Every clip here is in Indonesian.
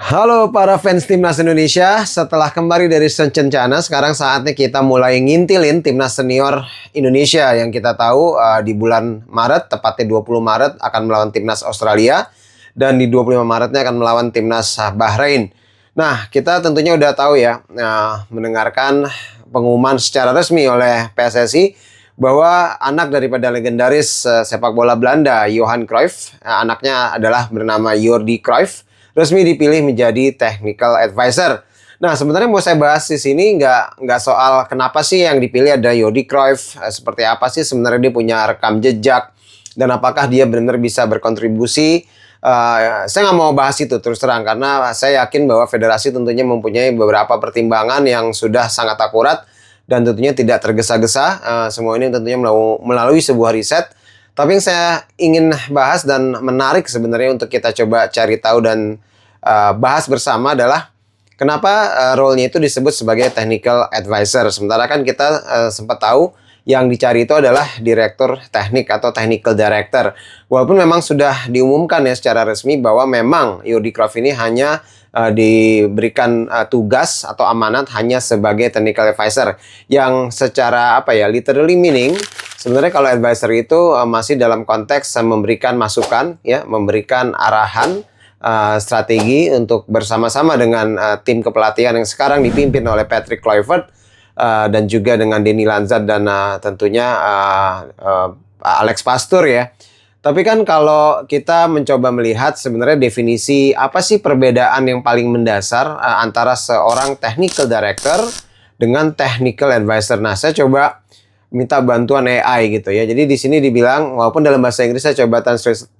Halo para fans Timnas Indonesia, setelah kembali dari Sencana, sekarang saatnya kita mulai ngintilin Timnas Senior Indonesia yang kita tahu di bulan Maret, tepatnya 20 Maret akan melawan Timnas Australia dan di 25 Maretnya akan melawan Timnas Bahrain. Nah, kita tentunya udah tahu ya, mendengarkan pengumuman secara resmi oleh PSSI bahwa anak daripada legendaris sepak bola Belanda, Johan Cruyff, anaknya adalah bernama Jordi Cruyff, resmi dipilih menjadi technical advisor. Nah, sebenarnya mau saya bahas di sini nggak soal kenapa sih yang dipilih ada Jordi Cruyff, seperti apa sih sebenarnya dia punya rekam jejak, dan apakah dia benar-benar bisa berkontribusi. Saya nggak mau bahas itu terus terang, karena saya yakin bahwa federasi tentunya mempunyai beberapa pertimbangan yang sudah sangat akurat, dan tentunya tidak tergesa-gesa. Semua ini tentunya melalui sebuah riset. Tapi yang saya ingin bahas dan menarik sebenarnya untuk kita coba cari tahu dan bahas bersama adalah kenapa role-nya itu disebut sebagai technical advisor. Sementara kan kita sempat tahu yang dicari itu adalah direktur teknik atau technical director. Walaupun memang sudah diumumkan ya secara resmi bahwa memang Jordi Cruyff ini hanya diberikan tugas atau amanat hanya sebagai technical advisor, yang secara literally meaning sebenarnya kalau advisor itu masih dalam konteks memberikan masukan ya, memberikan arahan strategi untuk bersama-sama dengan tim kepelatihan yang sekarang dipimpin oleh Patrick Kluivert dan juga dengan Denny Lanzat dan tentunya Alex Pastoor ya. Tapi kan kalau kita mencoba melihat sebenarnya definisi apa sih perbedaan yang paling mendasar antara seorang technical director dengan technical advisor. Nah, saya coba minta bantuan AI gitu ya. Jadi di sini dibilang, walaupun dalam bahasa Inggris saya coba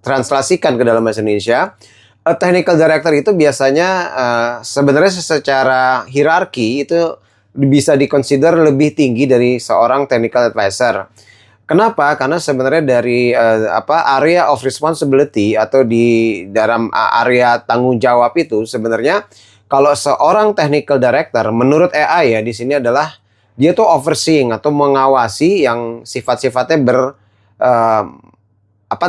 translasikan ke dalam bahasa Indonesia, technical director itu biasanya sebenarnya secara hierarki itu bisa dikonsider lebih tinggi dari seorang technical advisor. Kenapa? Karena sebenarnya dari area of responsibility atau di dalam area tanggung jawab itu sebenarnya kalau seorang technical director menurut AI ya di sini adalah dia tuh overseeing atau mengawasi yang sifat-sifatnya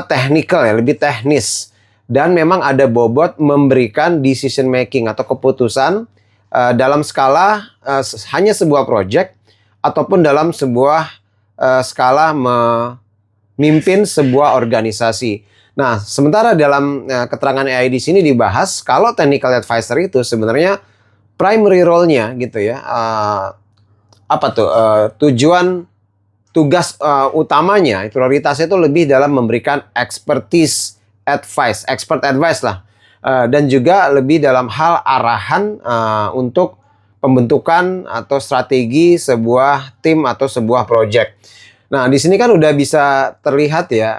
technical ya, lebih teknis, dan memang ada bobot memberikan decision making atau keputusan dalam skala hanya sebuah project ataupun dalam sebuah skala memimpin sebuah organisasi. Nah, sementara dalam keterangan AI di sini dibahas kalau technical advisor itu sebenarnya primary role-nya gitu ya. Tujuan tugas utamanya, prioritasnya itu lebih dalam memberikan expert advice lah. Dan juga lebih dalam hal arahan untuk pembentukan atau strategi sebuah tim atau sebuah project. Nah, di sini kan udah bisa terlihat ya,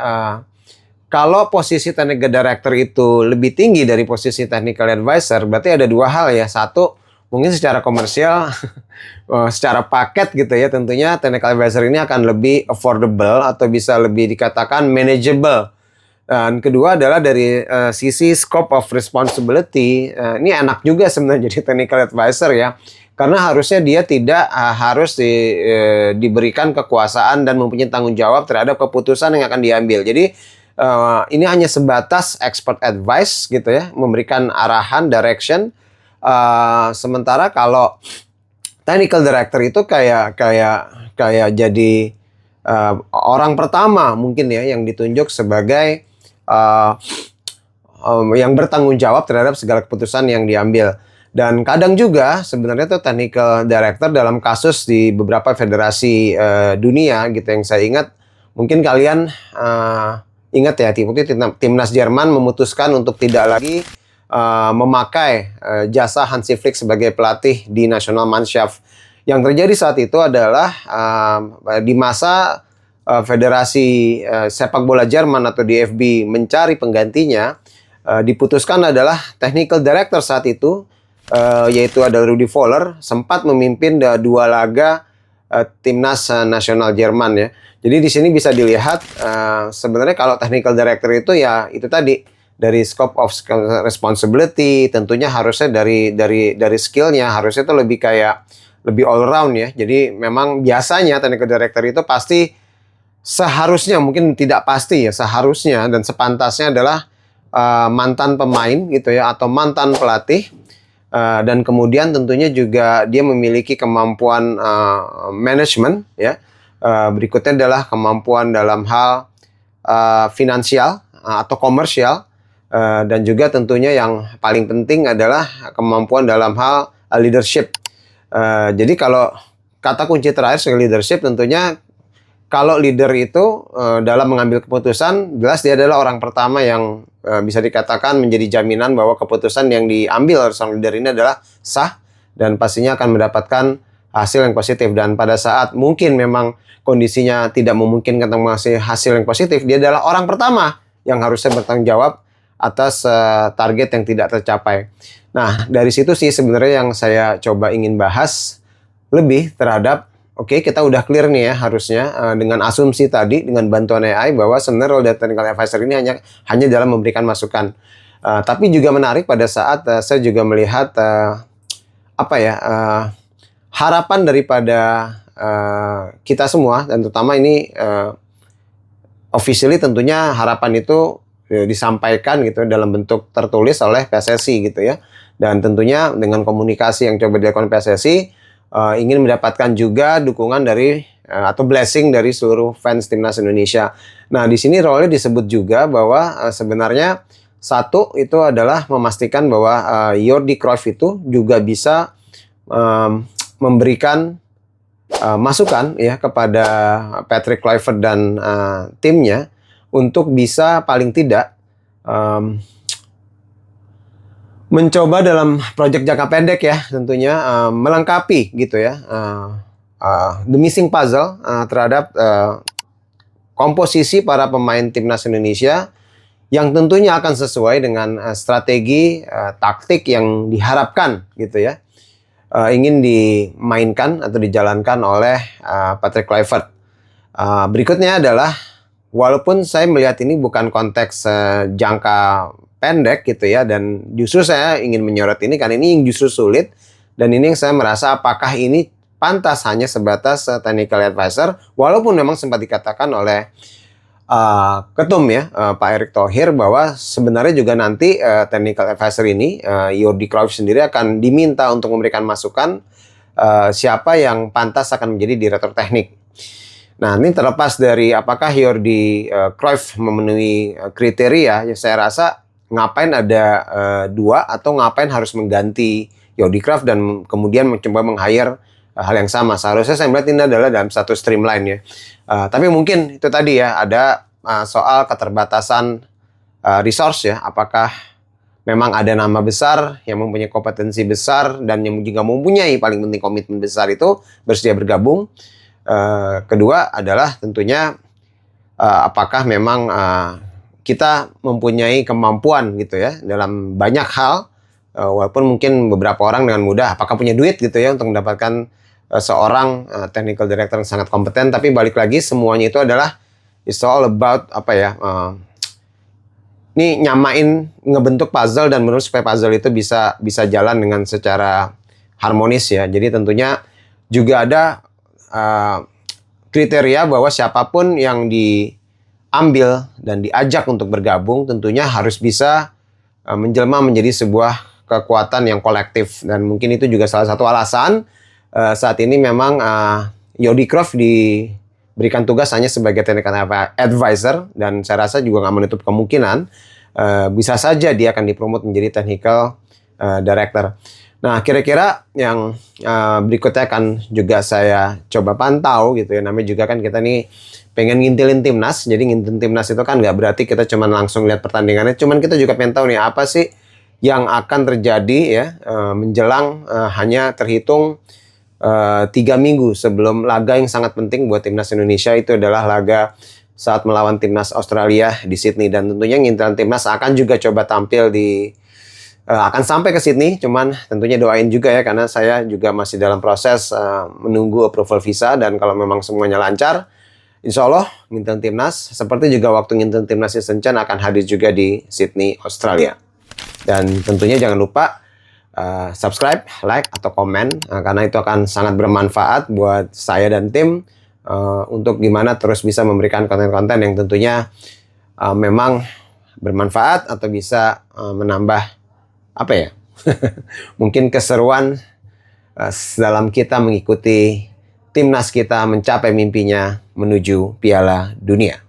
kalau posisi technical director itu lebih tinggi dari posisi technical advisor, berarti ada dua hal ya. Satu, mungkin secara komersial, secara paket gitu ya, tentunya technical advisor ini akan lebih affordable atau bisa lebih dikatakan manageable. Dan kedua adalah dari sisi scope of responsibility, ini enak juga sebenarnya jadi technical advisor ya, karena harusnya dia tidak harus diberikan kekuasaan dan mempunyai tanggung jawab terhadap keputusan yang akan diambil. Jadi ini hanya sebatas expert advice gitu ya, memberikan arahan, direction. Sementara kalau technical director itu kayak jadi orang pertama mungkin ya yang ditunjuk sebagai yang bertanggung jawab terhadap segala keputusan yang diambil. Dan kadang juga sebenarnya tuh technical director dalam kasus di beberapa federasi dunia gitu yang saya ingat, mungkin kalian ingat ya, timnas Jerman memutuskan untuk tidak lagi memakai jasa Hansi Flick sebagai pelatih di National Mannschaft. Yang terjadi saat itu adalah di masa Federasi Sepak Bola Jerman atau DFB mencari penggantinya, diputuskan adalah technical director saat itu, yaitu adalah Rudi Völler, sempat memimpin dua laga timnas nasional Jerman ya. Jadi di sini bisa dilihat sebenarnya kalau technical director itu ya itu tadi dari scope of responsibility, tentunya harusnya dari skillnya harusnya itu lebih all round ya. Jadi memang biasanya technical director itu pasti seharusnya, mungkin tidak pasti ya, seharusnya dan sepantasnya adalah mantan pemain gitu ya, atau mantan pelatih. Dan kemudian tentunya juga dia memiliki kemampuan manajemen ya. Berikutnya adalah kemampuan dalam hal finansial atau komersial, dan juga tentunya yang paling penting adalah kemampuan dalam hal leadership. Jadi kalau kata kunci terakhir sebagai leadership, tentunya kalau leader itu dalam mengambil keputusan, jelas dia adalah orang pertama yang bisa dikatakan menjadi jaminan bahwa keputusan yang diambil oleh seorang leader ini adalah sah dan pastinya akan mendapatkan hasil yang positif. Dan pada saat mungkin memang kondisinya tidak memungkinkan untuk mengasih hasil yang positif, dia adalah orang pertama yang harusnya bertanggung jawab atas target yang tidak tercapai. Nah, dari situ sih sebenarnya yang saya coba ingin bahas lebih terhadap, oke, kita udah clear nih ya harusnya dengan asumsi tadi dengan bantuan AI bahwa sebenarnya role dari technical advisor ini hanya dalam memberikan masukan. Tapi juga menarik pada saat saya juga melihat harapan daripada kita semua, dan terutama ini officially tentunya harapan itu disampaikan gitu dalam bentuk tertulis oleh PSSI gitu ya. Dan tentunya dengan komunikasi yang coba dilakukan PSSI, ingin mendapatkan juga dukungan dari atau blessing dari seluruh fans timnas Indonesia. Nah, di sini role disebut juga bahwa sebenarnya satu itu adalah memastikan bahwa Jordi Cruyff itu juga bisa memberikan masukan ya kepada Patrick Kluivert dan timnya untuk bisa paling tidak mencoba dalam proyek jangka pendek ya tentunya melengkapi gitu ya the missing puzzle terhadap komposisi para pemain timnas Indonesia yang tentunya akan sesuai dengan strategi taktik yang diharapkan gitu ya ingin dimainkan atau dijalankan oleh Patrick Kluivert. Berikutnya adalah walaupun saya melihat ini bukan konteks jangka pendek gitu ya, dan justru saya ingin menyorot ini karena ini yang justru sulit, dan ini yang saya merasa apakah ini pantas hanya sebatas technical advisor, walaupun memang sempat dikatakan oleh ketum ya Pak Erick Thohir bahwa sebenarnya juga nanti technical advisor ini Jordi Cruyff sendiri akan diminta untuk memberikan masukan siapa yang pantas akan menjadi direktur teknik. Nah, ini terlepas dari apakah Jordi Cruyff memenuhi kriteria, ya saya rasa ngapain ada dua atau ngapain harus mengganti Jordi Cruyff dan kemudian mencoba meng-hire hal yang sama. Seharusnya saya melihat ini adalah dalam satu streamline ya. Tapi mungkin itu tadi ya, ada soal keterbatasan resource ya. Apakah memang ada nama besar yang mempunyai kompetensi besar dan yang juga mempunyai paling penting komitmen besar itu bersedia bergabung. Kedua adalah tentunya apakah memang kita mempunyai kemampuan gitu ya dalam banyak hal, walaupun mungkin beberapa orang dengan mudah apakah punya duit gitu ya untuk mendapatkan seorang technical director yang sangat kompeten. Tapi balik lagi semuanya itu adalah it's all about ini nyamain ngebentuk puzzle dan menurut supaya puzzle itu bisa jalan dengan secara harmonis ya. Jadi tentunya juga ada kriteria bahwa siapapun yang diambil dan diajak untuk bergabung tentunya harus bisa menjelma menjadi sebuah kekuatan yang kolektif, dan mungkin itu juga salah satu alasan saat ini memang Jordi Cruyff diberikan tugas hanya sebagai technical advisor, dan saya rasa juga nggak menutup kemungkinan bisa saja dia akan dipromot menjadi technical director. Nah, kira-kira yang berikutnya akan juga saya coba pantau gitu ya. Namanya juga kan kita nih pengen ngintilin timnas. Jadi ngintilin timnas itu kan nggak berarti kita cuma langsung lihat pertandingannya. Cuman kita juga pengen tahu nih apa sih yang akan terjadi ya menjelang hanya terhitung 3 minggu sebelum laga yang sangat penting buat timnas Indonesia, itu adalah laga saat melawan timnas Australia di Sydney. Dan tentunya ngintilin timnas akan juga coba tampil akan sampai ke Sydney, cuman tentunya doain juga ya karena saya juga masih dalam proses menunggu approval visa, dan kalau memang semuanya lancar, insya Allah ngintilin timnas seperti juga waktu ngintilin timnas Asian Chan akan hadir juga di Sydney, Australia. Dan tentunya jangan lupa subscribe, like, atau komen karena itu akan sangat bermanfaat buat saya dan tim untuk gimana terus bisa memberikan konten-konten yang tentunya memang bermanfaat atau bisa menambah apa ya? Mungkin keseruan dalam kita mengikuti timnas kita mencapai mimpinya menuju Piala Dunia.